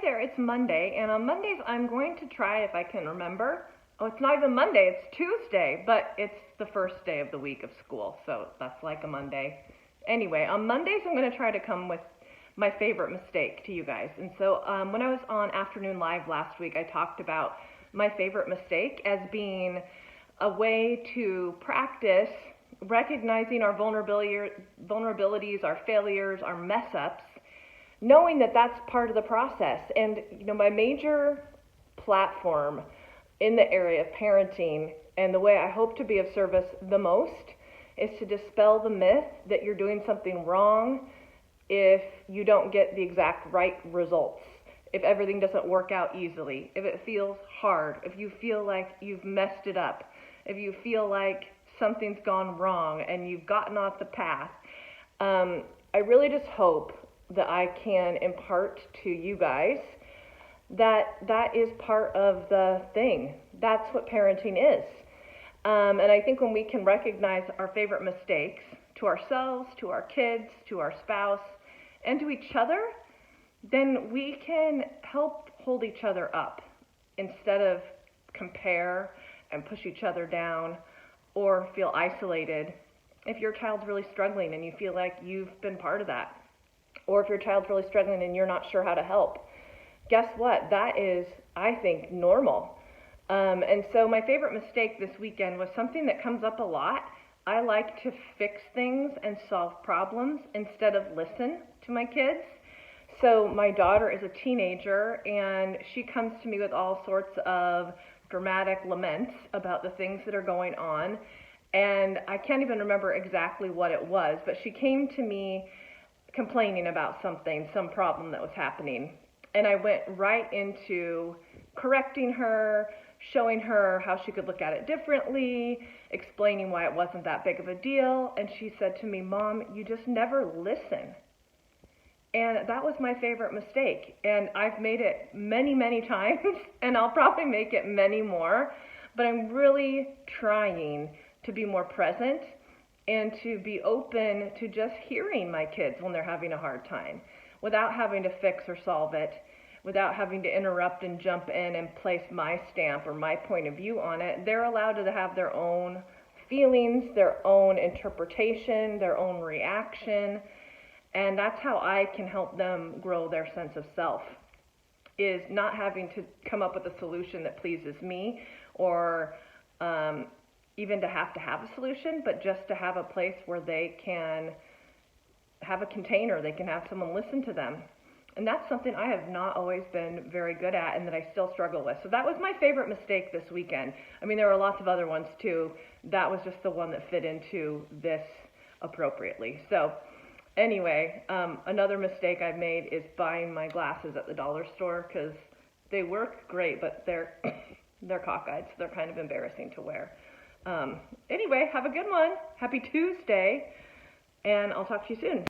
there, it's Monday, and on Mondays I'm going to try, if I can remember, oh, it's not even Monday, it's Tuesday, but it's the first day of the week of school, so that's like a Monday. Anyway, on Mondays I'm going to try to come with my favorite mistake to you guys. And so when I was on Afternoon Live last week, I talked about my favorite mistake as being a way to practice recognizing our vulnerabilities, our failures, our mess-ups, knowing that that's part of the process. And my major platform in the area of parenting and the way I hope to be of service the most is to dispel the myth that you're doing something wrong if you don't get the exact right results, if everything doesn't work out easily, if it feels hard, if you feel like you've messed it up, if you feel like something's gone wrong and you've gotten off the path. I really just hope that I can impart to you guys that is part of the thing. That's what parenting is. And I think when we can recognize our favorite mistakes to ourselves, to our kids, to our spouse, and to each other, then we can help hold each other up instead of compare and push each other down or feel isolated. If your child's really struggling and you feel like you've been part of that, or if your child's really struggling and you're not sure how to help, guess what? That is, I think, normal. And so my favorite mistake this weekend was something that comes up a lot. I like to fix things and solve problems instead of listen to my kids. So my daughter is a teenager, and she comes to me with all sorts of dramatic laments about the things that are going on. And I can't even remember exactly what it was, but she came to me complaining about something, some problem that was happening. And I went right into correcting her, showing her how she could look at it differently, explaining why it wasn't that big of a deal. And she said to me, "Mom, you just never listen." And that was my favorite mistake. And I've made it many, many times, and I'll probably make it many more. But I'm really trying to be more present and to be open to just hearing my kids when they're having a hard time without having to fix or solve it, without having to interrupt and jump in and place my stamp or my point of view on it. They're allowed to have their own feelings, their own interpretation, their own reaction. And that's how I can help them grow their sense of self, is not having to come up with a solution that pleases me or even to have a solution, but just to have a place where they can have a container, they can have someone listen to them. And that's something I have not always been very good at and that I still struggle with. So that was my favorite mistake this weekend. I mean, there were lots of other ones too. That was just the one that fit into this appropriately. So anyway, another mistake I've made is buying my glasses at the dollar store because they work great, but they're cockeyed, so they're kind of embarrassing to wear. Anyway, have a good one. Happy Tuesday, and I'll talk to you soon.